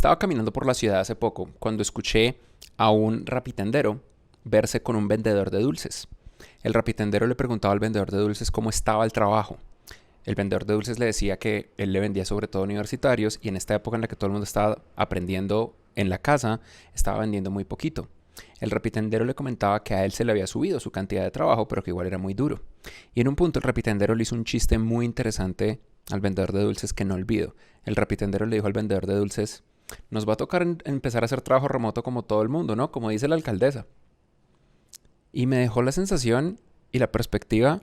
Estaba caminando por la ciudad hace poco cuando escuché a un rapitendero verse con un vendedor de dulces. El rapitendero le preguntaba al vendedor de dulces cómo estaba el trabajo. El vendedor de dulces le decía que él le vendía sobre todo a universitarios y en esta época en la que todo el mundo estaba aprendiendo en la casa, estaba vendiendo muy poquito. El rapitendero le comentaba que a él se le había subido su cantidad de trabajo, pero que igual era muy duro. Y en un punto el rapitendero le hizo un chiste muy interesante al vendedor de dulces que no olvido. El rapitendero le dijo al vendedor de dulces: nos va a tocar empezar a hacer trabajo remoto como todo el mundo, ¿no? Como dice la alcaldesa. Y me dejó la sensación y la perspectiva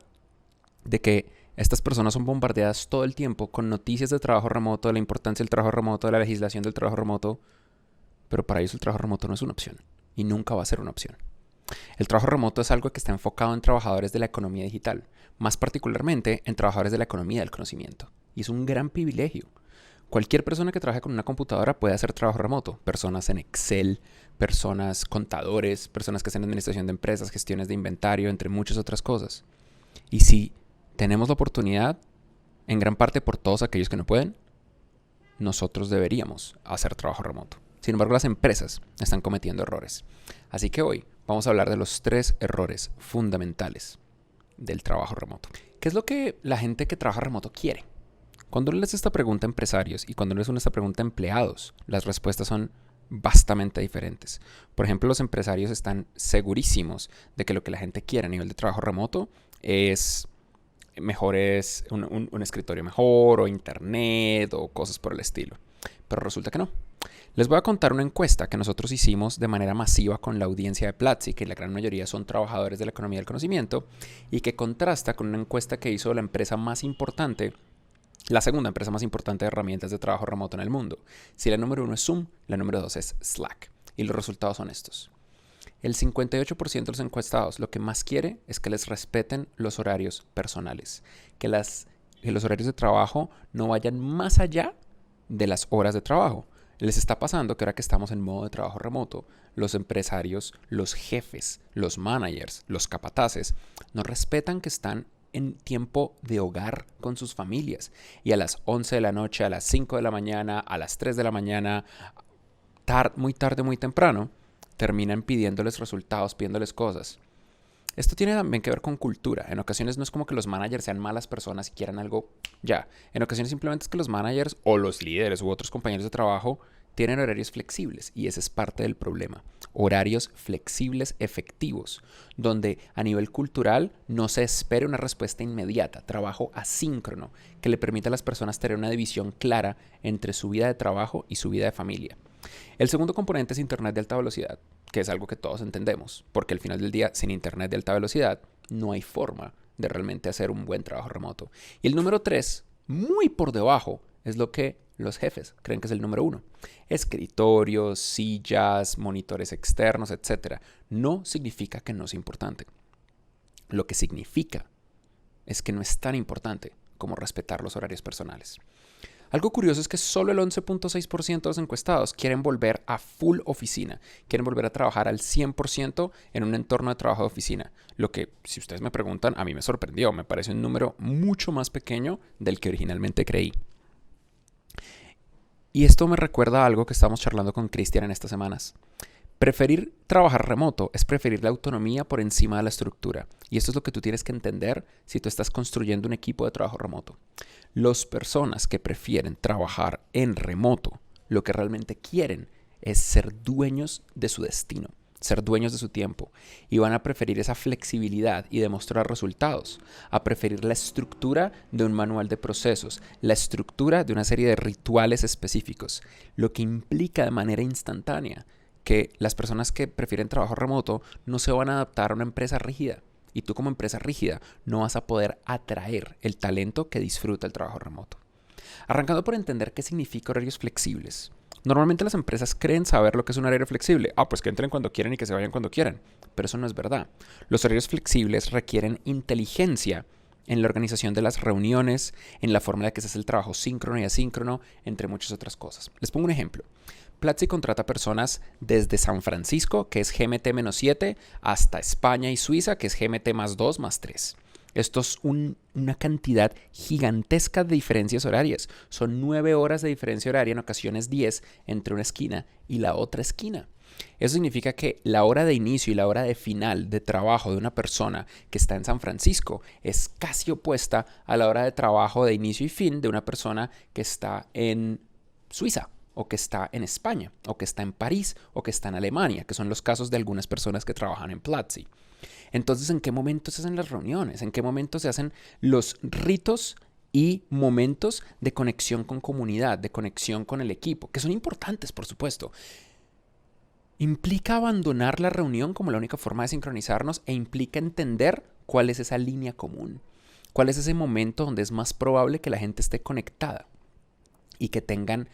de que estas personas son bombardeadas todo el tiempo con noticias de trabajo remoto, de la importancia del trabajo remoto, de la legislación del trabajo remoto, pero para ellos el trabajo remoto no es una opción y nunca va a ser una opción. El trabajo remoto es algo que está enfocado en trabajadores de la economía digital, más particularmente en trabajadores de la economía del conocimiento. Y es un gran privilegio. Cualquier persona que trabaje con una computadora puede hacer trabajo remoto. Personas en Excel, personas contadores, personas que hacen administración de empresas, gestiones de inventario, entre muchas otras cosas. Y si tenemos la oportunidad, en gran parte por todos aquellos que no pueden, nosotros deberíamos hacer trabajo remoto. Sin embargo, las empresas están cometiendo errores. Así que hoy vamos a hablar de los 3 errores fundamentales del trabajo remoto. ¿Qué es lo que la gente que trabaja remoto quiere? Cuando uno les hace esta pregunta a empresarios y cuando uno les hace esta pregunta a empleados, las respuestas son bastante diferentes. Por ejemplo, los empresarios están segurísimos de que lo que la gente quiere a nivel de trabajo remoto es un escritorio mejor o internet o cosas por el estilo. Pero resulta que no. Les voy a contar una encuesta que nosotros hicimos de manera masiva con la audiencia de Platzi, que la gran mayoría son trabajadores de la economía del conocimiento, y que contrasta con una encuesta que hizo la empresa más importante, la segunda empresa más importante de herramientas de trabajo remoto en el mundo. Si la número 1 es Zoom, la número 2 es Slack. Y los resultados son estos. El 58% de los encuestados lo que más quiere es que les respeten los horarios personales, que los horarios de trabajo no vayan más allá de las horas de trabajo. Les está pasando que ahora que estamos en modo de trabajo remoto, los empresarios, los jefes, los managers, los capataces, no respetan que están en tiempo de hogar con sus familias. Y a las 11 de la noche, a las 5 de la mañana, a las 3 de la mañana, muy tarde, muy temprano, terminan pidiéndoles resultados, pidiéndoles cosas. Esto tiene también que ver con cultura. En ocasiones no es como que los managers sean malas personas y quieran algo ya. En ocasiones simplemente es que los managers o los líderes u otros compañeros de trabajo tienen horarios flexibles y ese es parte del problema. Horarios flexibles efectivos, donde a nivel cultural no se espere una respuesta inmediata, trabajo asíncrono, que le permita a las personas tener una división clara entre su vida de trabajo y su vida de familia. El segundo componente es Internet de alta velocidad, que es algo que todos entendemos, porque al final del día, sin Internet de alta velocidad, no hay forma de realmente hacer un buen trabajo remoto. Y el número 3, muy por debajo, es lo que los jefes creen que es el número 1. Escritorios, sillas, monitores externos, etc. No significa que no es importante. Lo que significa es que no es tan importante como respetar los horarios personales. Algo curioso es que solo el 11.6% de los encuestados quieren volver a full oficina, quieren volver a trabajar al 100% en un entorno de trabajo de oficina. Lo que, si ustedes me preguntan, a mí me sorprendió, me parece un número mucho más pequeño del que originalmente creí. Y esto me recuerda a algo que estábamos charlando con Cristian en estas semanas. Preferir trabajar remoto es preferir la autonomía por encima de la estructura. Y esto es lo que tú tienes que entender si tú estás construyendo un equipo de trabajo remoto. Las personas que prefieren trabajar en remoto, lo que realmente quieren es ser dueños de su destino, ser dueños de su tiempo. Y van a preferir esa flexibilidad y demostrar resultados, a preferir la estructura de un manual de procesos, la estructura de una serie de rituales específicos, lo que implica de manera instantánea que las personas que prefieren trabajo remoto no se van a adaptar a una empresa rígida. Y tú como empresa rígida no vas a poder atraer el talento que disfruta el trabajo remoto. Arrancando por entender qué significa horarios flexibles. Normalmente las empresas creen saber lo que es un horario flexible. Pues que entren cuando quieran y que se vayan cuando quieran. Pero eso no es verdad. Los horarios flexibles requieren inteligencia en la organización de las reuniones, en la forma en la que se hace el trabajo síncrono y asíncrono, entre muchas otras cosas. Les pongo un ejemplo. Platzi contrata personas desde San Francisco, que es GMT-7, hasta España y Suiza, que es GMT+2 más 3. Esto es una cantidad gigantesca de diferencias horarias. Son 9 horas de diferencia horaria, en ocasiones 10, entre una esquina y la otra esquina. Eso significa que la hora de inicio y la hora de final de trabajo de una persona que está en San Francisco es casi opuesta a la hora de trabajo de inicio y fin de una persona que está en Suiza, o que está en España, o que está en París, o que está en Alemania, que son los casos de algunas personas que trabajan en Platzi. Entonces, ¿en qué momento se hacen las reuniones? ¿En qué momento se hacen los ritos y momentos de conexión con comunidad, de conexión con el equipo? Que son importantes, por supuesto. Implica abandonar la reunión como la única forma de sincronizarnos e implica entender cuál es esa línea común, cuál es ese momento donde es más probable que la gente esté conectada y que tengan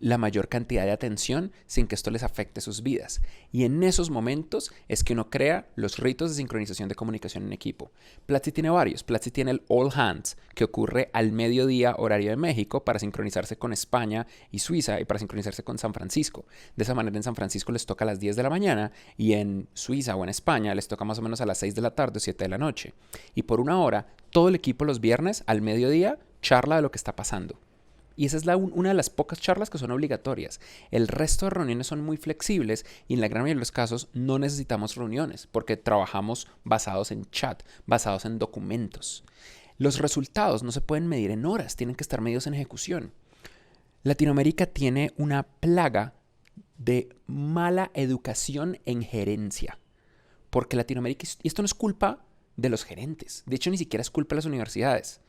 la mayor cantidad de atención sin que esto les afecte sus vidas. Y en esos momentos es que uno crea los ritos de sincronización de comunicación en equipo. Platzi tiene varios. Platzi tiene el All Hands, que ocurre al mediodía horario de México para sincronizarse con España y Suiza y para sincronizarse con San Francisco. De esa manera en San Francisco les toca a las 10 de la mañana y en Suiza o en España les toca más o menos a las 6 de la tarde o 7 de la noche. Y por una hora, todo el equipo los viernes al mediodía charla de lo que está pasando. Y esa es una de las pocas charlas que son obligatorias. El resto de reuniones son muy flexibles y en la gran mayoría de los casos no necesitamos reuniones porque trabajamos basados en chat, basados en documentos. Los resultados no se pueden medir en horas, tienen que estar medidos en ejecución. Latinoamérica tiene una plaga de mala educación en gerencia. Porque Latinoamérica, y esto no es culpa de los gerentes, de hecho ni siquiera es culpa de las universidades.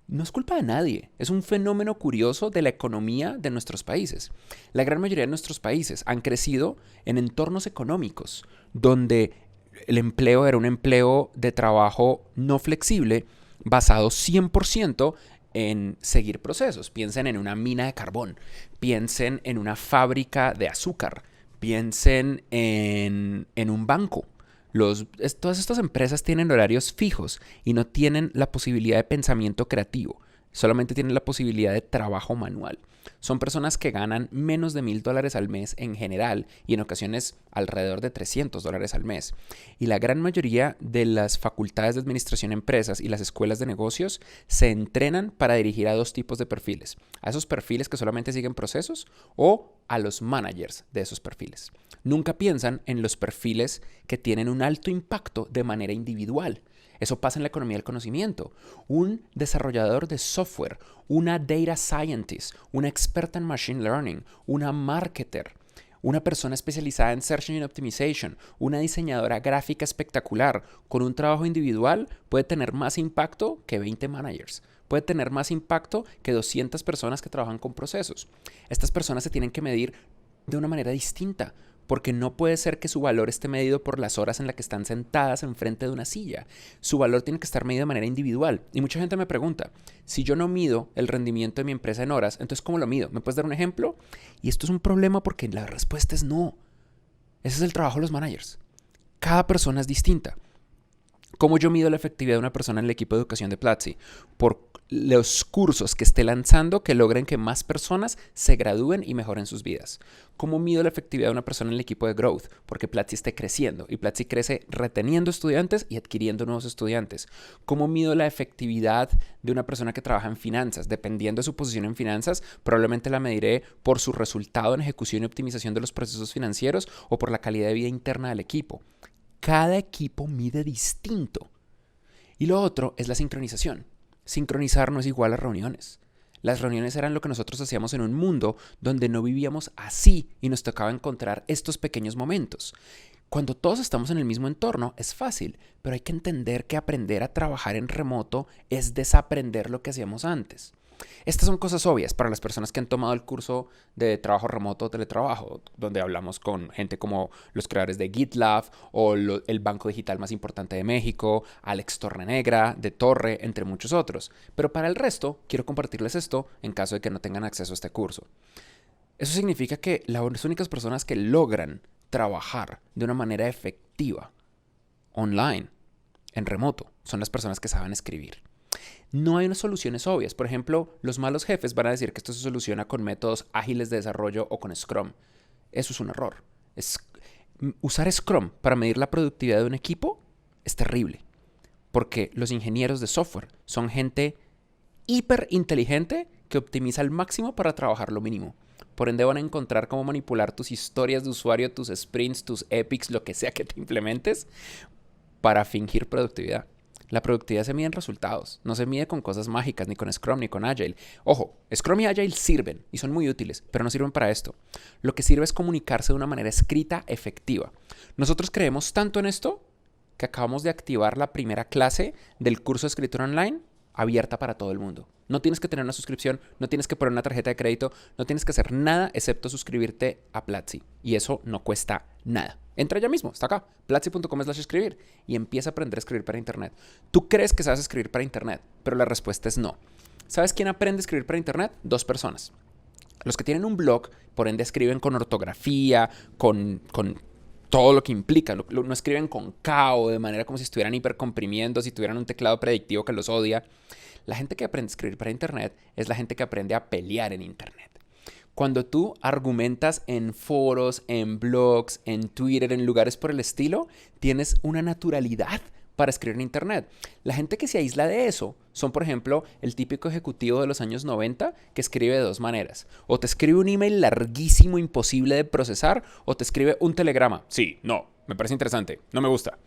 No es culpa de nadie, es un fenómeno curioso de la economía de nuestros países. La gran mayoría de nuestros países han crecido en entornos económicos donde el empleo era un empleo de trabajo no flexible basado 100% en seguir procesos. Piensen en una mina de carbón, piensen en una fábrica de azúcar, piensen en un banco. Todas estas empresas tienen horarios fijos y no tienen la posibilidad de pensamiento creativo, solamente tienen la posibilidad de trabajo manual. Son personas que ganan menos de $1,000 al mes en general y en ocasiones alrededor de $300 al mes. Y la gran mayoría de las facultades de administración de empresas y las escuelas de negocios se entrenan para dirigir a dos tipos de perfiles. A esos perfiles que solamente siguen procesos o a los managers de esos perfiles. Nunca piensan en los perfiles que tienen un alto impacto de manera individual. Eso pasa en la economía del conocimiento. Un desarrollador de software, una data scientist, una experta en machine learning, una marketer, una persona especializada en search engine optimization, una diseñadora gráfica espectacular con un trabajo individual puede tener más impacto que 20 managers. Puede tener más impacto que 200 personas que trabajan con procesos. Estas personas se tienen que medir de una manera distinta, porque no puede ser que su valor esté medido por las horas en las que están sentadas enfrente de una silla. Su valor tiene que estar medido de manera individual. Y mucha gente me pregunta, si yo no mido el rendimiento de mi empresa en horas, entonces ¿cómo lo mido? ¿Me puedes dar un ejemplo? Y esto es un problema porque la respuesta es no. Ese es el trabajo de los managers. Cada persona es distinta. ¿Cómo yo mido la efectividad de una persona en el equipo de educación de Platzi? Por los cursos que esté lanzando que logren que más personas se gradúen y mejoren sus vidas. ¿Cómo mido la efectividad de una persona en el equipo de Growth? Porque Platzi esté creciendo y Platzi crece reteniendo estudiantes y adquiriendo nuevos estudiantes. ¿Cómo mido la efectividad de una persona que trabaja en finanzas? Dependiendo de su posición en finanzas, probablemente la mediré por su resultado en ejecución y optimización de los procesos financieros o por la calidad de vida interna del equipo. Cada equipo mide distinto. Y lo otro es la sincronización. Sincronizar no es igual a reuniones. Las reuniones eran lo que nosotros hacíamos en un mundo donde no vivíamos así y nos tocaba encontrar estos pequeños momentos. Cuando todos estamos en el mismo entorno es fácil, pero hay que entender que aprender a trabajar en remoto es desaprender lo que hacíamos antes. Estas son cosas obvias para las personas que han tomado el curso de trabajo remoto o teletrabajo, donde hablamos con gente como los creadores de GitLab o el banco digital más importante de México, Alex Torrenegra, de Torre, entre muchos otros. Pero para el resto, quiero compartirles esto en caso de que no tengan acceso a este curso. Eso significa que las únicas personas que logran trabajar de una manera efectiva online, en remoto, son las personas que saben escribir. No hay unas soluciones obvias. Por ejemplo, los malos jefes van a decir que esto se soluciona con métodos ágiles de desarrollo o con Scrum. Eso es un error. Usar Scrum para medir la productividad de un equipo es terrible. Porque los ingenieros de software son gente hiper inteligente que optimiza al máximo para trabajar lo mínimo. Por ende van a encontrar cómo manipular tus historias de usuario, tus sprints, tus epics, lo que sea que te implementes para fingir productividad. La productividad se mide en resultados, no se mide con cosas mágicas, ni con Scrum, ni con Agile. Ojo, Scrum y Agile sirven y son muy útiles, pero no sirven para esto. Lo que sirve es comunicarse de una manera escrita efectiva. Nosotros creemos tanto en esto que acabamos de activar la primera clase del curso de escritura online abierta para todo el mundo. No tienes que tener una suscripción, no tienes que poner una tarjeta de crédito, no tienes que hacer nada excepto suscribirte a Platzi. Y eso no cuesta nada. Entra ya mismo, está acá, platzi.com/escribir y empieza a aprender a escribir para internet. Tú crees que sabes escribir para internet, pero la respuesta es no. ¿Sabes quién aprende a escribir para internet? 2 personas. Los que tienen un blog, por ende escriben con ortografía, con todo lo que implica. No escriben con K o de manera como si estuvieran hipercomprimiendo, si tuvieran un teclado predictivo que los odia. La gente que aprende a escribir para internet es la gente que aprende a pelear en internet. Cuando tú argumentas en foros, en blogs, en Twitter, en lugares por el estilo, tienes una naturalidad para escribir en internet. La gente que se aísla de eso son, por ejemplo, el típico ejecutivo de los años 90 que escribe de 2 maneras. O te escribe un email larguísimo, imposible de procesar, o te escribe un telegrama. Sí, no, me parece interesante, no me gusta.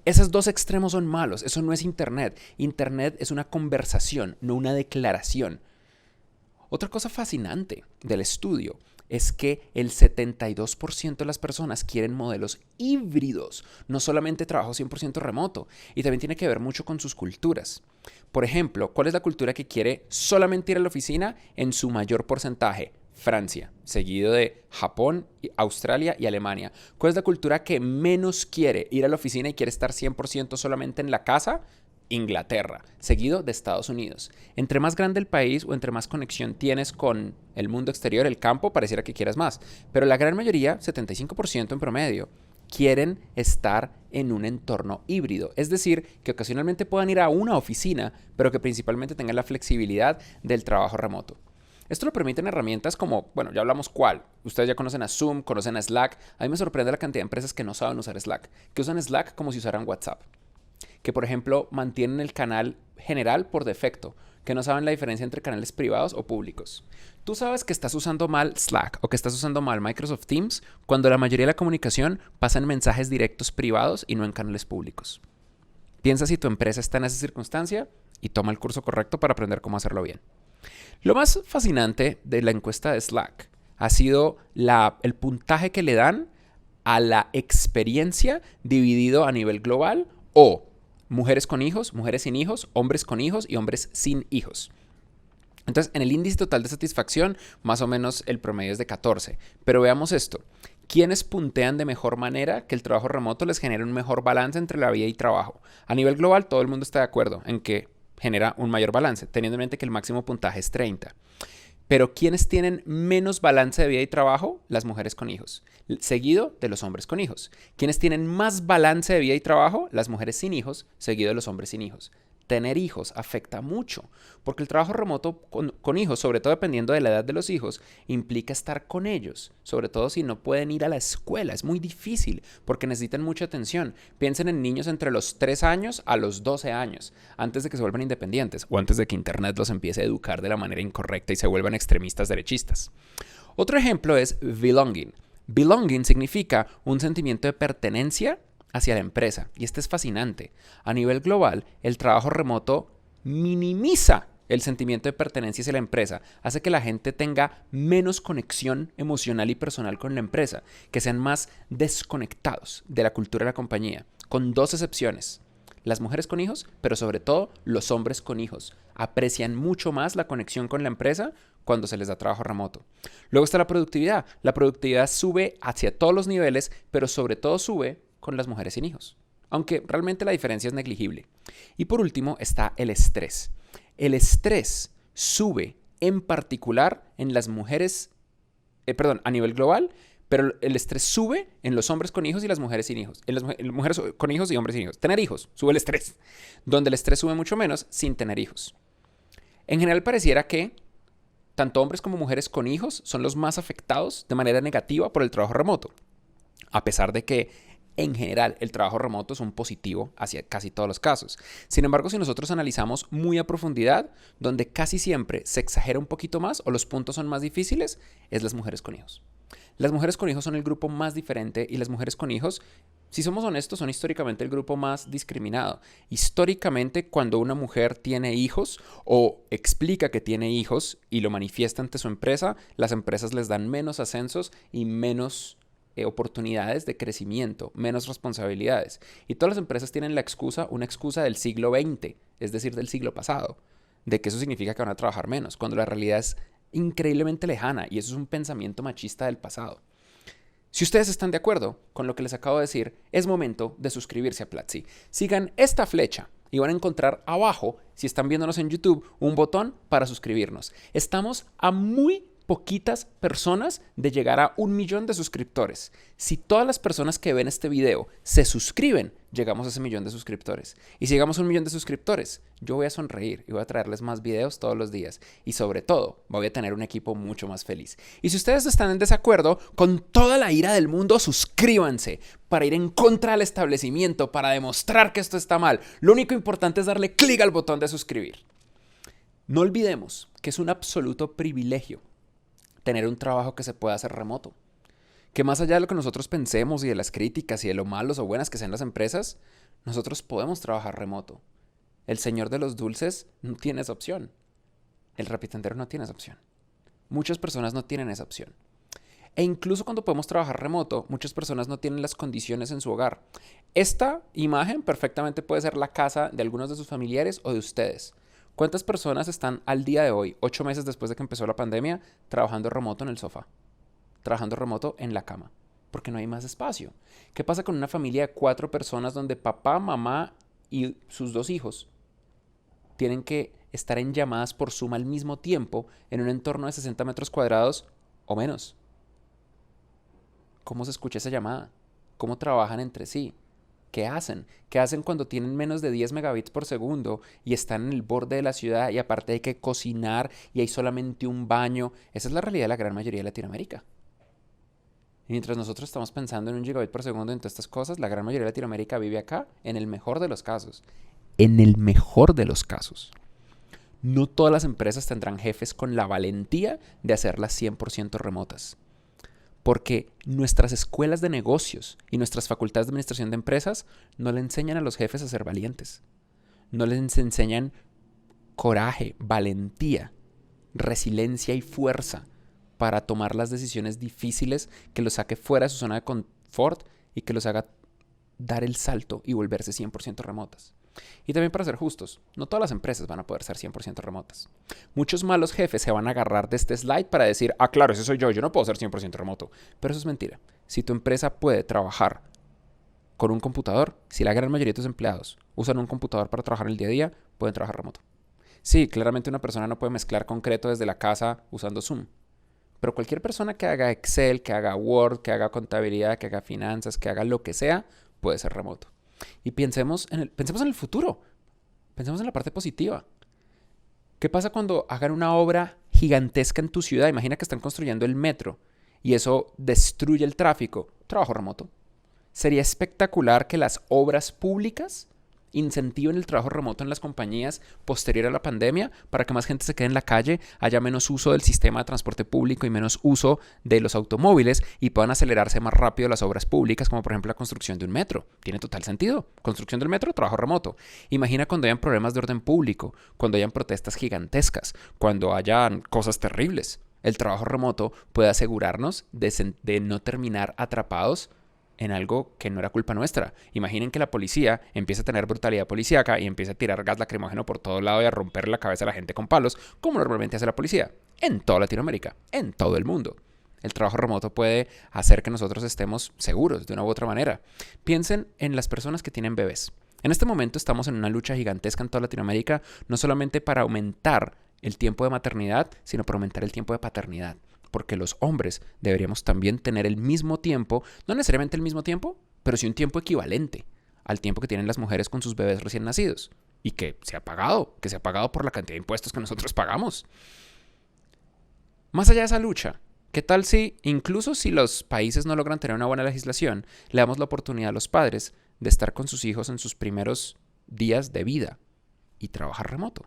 Esos 2 extremos son malos, eso no es internet. Internet es una conversación, no una declaración. Otra cosa fascinante del estudio es que el 72% de las personas quieren modelos híbridos, no solamente trabajo 100% remoto, y también tiene que ver mucho con sus culturas. Por ejemplo, ¿cuál es la cultura que quiere solamente ir a la oficina en su mayor porcentaje? Francia, seguido de Japón, Australia y Alemania. ¿Cuál es la cultura que menos quiere ir a la oficina y quiere estar 100% solamente en la casa? Inglaterra, seguido de Estados Unidos. Entre más grande el país o entre más conexión tienes con el mundo exterior, el campo, pareciera que quieras más. Pero la gran mayoría, 75% en promedio, quieren estar en un entorno híbrido. Es decir, que ocasionalmente puedan ir a una oficina, pero que principalmente tengan la flexibilidad del trabajo remoto. Esto lo permiten herramientas como, bueno, ya hablamos cuál. Ustedes ya conocen a Zoom, conocen a Slack. A mí me sorprende la cantidad de empresas que no saben usar Slack, que usan Slack como si usaran WhatsApp. Que, por ejemplo, mantienen el canal general por defecto, que no saben la diferencia entre canales privados o públicos. Tú sabes que estás usando mal Slack o que estás usando mal Microsoft Teams cuando la mayoría de la comunicación pasa en mensajes directos privados y no en canales públicos. Piensa si tu empresa está en esa circunstancia y toma el curso correcto para aprender cómo hacerlo bien. Lo más fascinante de la encuesta de Slack ha sido el puntaje que le dan a la experiencia dividido a nivel global o mujeres con hijos, mujeres sin hijos, hombres con hijos y hombres sin hijos. Entonces, en el índice total de satisfacción, más o menos el promedio es de 14. Pero veamos esto. ¿Quiénes puntean de mejor manera que el trabajo remoto les genere un mejor balance entre la vida y trabajo? A nivel global, todo el mundo está de acuerdo en que genera un mayor balance, teniendo en mente que el máximo puntaje es 30. Pero ¿quiénes tienen menos balance de vida y trabajo? Las mujeres con hijos, seguido de los hombres con hijos. ¿Quiénes tienen más balance de vida y trabajo? Las mujeres sin hijos, seguido de los hombres sin hijos. Tener hijos afecta mucho, porque el trabajo remoto con hijos, sobre todo dependiendo de la edad de los hijos, implica estar con ellos, sobre todo si no pueden ir a la escuela. Es muy difícil, porque necesitan mucha atención. Piensen en niños entre los 3 años a los 12 años, antes de que se vuelvan independientes, o antes de que Internet los empiece a educar de la manera incorrecta y se vuelvan extremistas derechistas. Otro ejemplo es belonging. Belonging significa un sentimiento de pertenencia hacia la empresa. Y este es fascinante. A nivel global, el trabajo remoto minimiza el sentimiento de pertenencia hacia la empresa. Hace que la gente tenga menos conexión emocional y personal con la empresa, que sean más desconectados de la cultura de la compañía, con 2 excepciones. Las mujeres con hijos, pero sobre todo los hombres con hijos. Aprecian mucho más la conexión con la empresa cuando se les da trabajo remoto. Luego está la productividad. La productividad sube hacia todos los niveles, pero sobre todo sube con las mujeres sin hijos, aunque realmente la diferencia es negligible. Y por último está el estrés. El estrés sube en particular en las mujeres, a nivel global, pero el estrés sube en los hombres con hijos y las mujeres sin hijos. En las mujeres con hijos y hombres sin hijos. Tener hijos sube el estrés, donde el estrés sube mucho menos sin tener hijos. En general pareciera que tanto hombres como mujeres con hijos son los más afectados de manera negativa por el trabajo remoto, a pesar de que En general, el trabajo remoto es un positivo hacia casi todos los casos. Sin embargo, si nosotros analizamos muy a profundidad, donde casi siempre se exagera un poquito más o los puntos son más difíciles, es las mujeres con hijos. Las mujeres con hijos son el grupo más diferente y las mujeres con hijos, si somos honestos, son históricamente el grupo más discriminado. Históricamente, cuando una mujer tiene hijos o explica que tiene hijos y lo manifiesta ante su empresa, las empresas les dan menos ascensos y menos oportunidades de crecimiento, menos responsabilidades. Y todas las empresas tienen una excusa del siglo XX, es decir, del siglo pasado, de que eso significa que van a trabajar menos, cuando la realidad es increíblemente lejana y eso es un pensamiento machista del pasado. Si ustedes están de acuerdo con lo que les acabo de decir, es momento de suscribirse a Platzi. Sigan esta flecha y van a encontrar abajo, si están viéndonos en YouTube, un botón para suscribirnos. Estamos a muy poquitas personas de llegar a 1 millón de suscriptores. Si todas las personas que ven este video se suscriben, llegamos a ese 1 millón de suscriptores. Y si llegamos a 1 millón de suscriptores, yo voy a sonreír y voy a traerles más videos todos los días. Y sobre todo, voy a tener un equipo mucho más feliz. Y si ustedes están en desacuerdo, con toda la ira del mundo, suscríbanse para ir en contra del establecimiento, para demostrar que esto está mal. Lo único importante es darle clic al botón de suscribir. No olvidemos que es un absoluto privilegio tener un trabajo que se pueda hacer remoto. Que más allá de lo que nosotros pensemos y de las críticas y de lo malos o buenas que sean las empresas, nosotros podemos trabajar remoto. El señor de los dulces no tiene esa opción. El rapitendero no tiene esa opción. Muchas personas no tienen esa opción. E incluso cuando podemos trabajar remoto, muchas personas no tienen las condiciones en su hogar. Esta imagen perfectamente puede ser la casa de algunos de sus familiares o de ustedes. ¿Cuántas personas están al día de hoy, 8 meses después de que empezó la pandemia, trabajando remoto en el sofá? Trabajando remoto en la cama, porque no hay más espacio. ¿Qué pasa con una familia de 4 personas donde papá, mamá y sus 2 hijos tienen que estar en llamadas por Zoom al mismo tiempo en un entorno de 60 metros cuadrados o menos? ¿Cómo se escucha esa llamada? ¿Cómo trabajan entre sí? ¿Qué hacen? ¿Qué hacen cuando tienen menos de 10 megabits por segundo y están en el borde de la ciudad y aparte hay que cocinar y hay solamente un baño? Esa es la realidad de la gran mayoría de Latinoamérica. Y mientras nosotros estamos pensando en 1 gigabit por segundo en todas estas cosas, la gran mayoría de Latinoamérica vive acá en el mejor de los casos. En el mejor de los casos. No todas las empresas tendrán jefes con la valentía de hacerlas 100% remotas. Porque nuestras escuelas de negocios y nuestras facultades de administración de empresas no le enseñan a los jefes a ser valientes. No les enseñan coraje, valentía, resiliencia y fuerza para tomar las decisiones difíciles que los saque fuera de su zona de confort y que los haga dar el salto y volverse 100% remotas. Y también para ser justos, no todas las empresas van a poder ser 100% remotas. Muchos malos jefes se van a agarrar de este slide para decir, claro, ese soy yo no puedo ser 100% remoto. Pero eso es mentira. Si tu empresa puede trabajar con un computador, si la gran mayoría de tus empleados usan un computador para trabajar el día a día, pueden trabajar remoto. Sí, claramente una persona no puede mezclar concreto desde la casa usando Zoom. Pero cualquier persona que haga Excel, que haga Word, que haga contabilidad, que haga finanzas, que haga lo que sea, puede ser remoto. Y pensemos en el futuro. Pensemos en la parte positiva. ¿Qué pasa cuando hagan una obra gigantesca en tu ciudad? Imagina que están construyendo el metro y eso destruye el tráfico. Trabajo remoto. Sería espectacular que las obras públicas incentiven el trabajo remoto en las compañías posterior a la pandemia para que más gente se quede en la calle, haya menos uso del sistema de transporte público y menos uso de los automóviles y puedan acelerarse más rápido las obras públicas, como por ejemplo la construcción de un metro. Tiene total sentido. Construcción del metro, trabajo remoto. Imagina cuando hayan problemas de orden público, cuando hayan protestas gigantescas, cuando hayan cosas terribles. El trabajo remoto puede asegurarnos de no terminar atrapados en algo que no era culpa nuestra. Imaginen que la policía empieza a tener brutalidad policíaca y empieza a tirar gas lacrimógeno por todo lado y a romper la cabeza a la gente con palos, como normalmente hace la policía, en toda Latinoamérica, en todo el mundo. El trabajo remoto puede hacer que nosotros estemos seguros de una u otra manera. Piensen en las personas que tienen bebés. En este momento estamos en una lucha gigantesca en toda Latinoamérica, no solamente para aumentar el tiempo de maternidad, sino para aumentar el tiempo de paternidad. Porque los hombres deberíamos también tener el mismo tiempo, no necesariamente el mismo tiempo, pero sí un tiempo equivalente al tiempo que tienen las mujeres con sus bebés recién nacidos. Y que se ha pagado por la cantidad de impuestos que nosotros pagamos. Más allá de esa lucha, ¿Qué tal si, incluso si los países no logran tener una buena legislación, le damos la oportunidad a los padres de estar con sus hijos en sus primeros días de vida y trabajar remoto?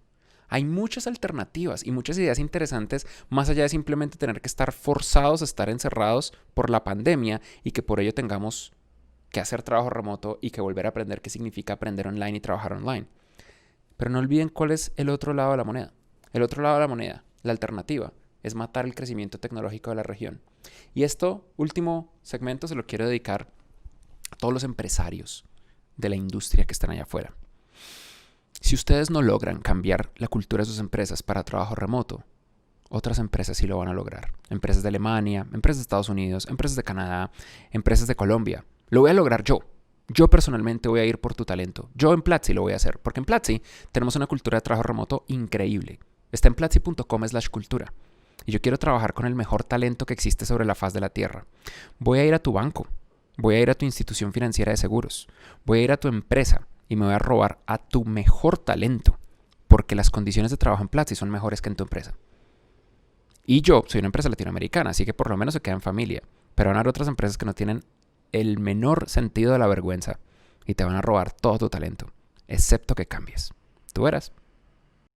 Hay muchas alternativas y muchas ideas interesantes más allá de simplemente tener que estar forzados a estar encerrados por la pandemia y que por ello tengamos que hacer trabajo remoto y que volver a aprender qué significa aprender online y trabajar online. Pero no olviden cuál es el otro lado de la moneda. El otro lado de la moneda, la alternativa, es matar el crecimiento tecnológico de la región. Y esto último segmento se lo quiero dedicar a todos los empresarios de la industria que están allá afuera. Si ustedes no logran cambiar la cultura de sus empresas para trabajo remoto, otras empresas sí lo van a lograr. Empresas de Alemania, empresas de Estados Unidos, empresas de Canadá, empresas de Colombia. Lo voy a lograr yo. Yo personalmente voy a ir por tu talento. Yo en Platzi lo voy a hacer, porque en Platzi tenemos una cultura de trabajo remoto increíble. Está en platzi.com/cultura. Y yo quiero trabajar con el mejor talento que existe sobre la faz de la tierra. Voy a ir a tu banco. Voy a ir a tu institución financiera de seguros. Voy a ir a tu empresa y me voy a robar a tu mejor talento, porque las condiciones de trabajo en Platzi son mejores que en tu empresa. Y yo soy una empresa latinoamericana, así que por lo menos se queda en familia. Pero van a haber otras empresas que no tienen el menor sentido de la vergüenza y te van a robar todo tu talento, excepto que cambies. Tú verás.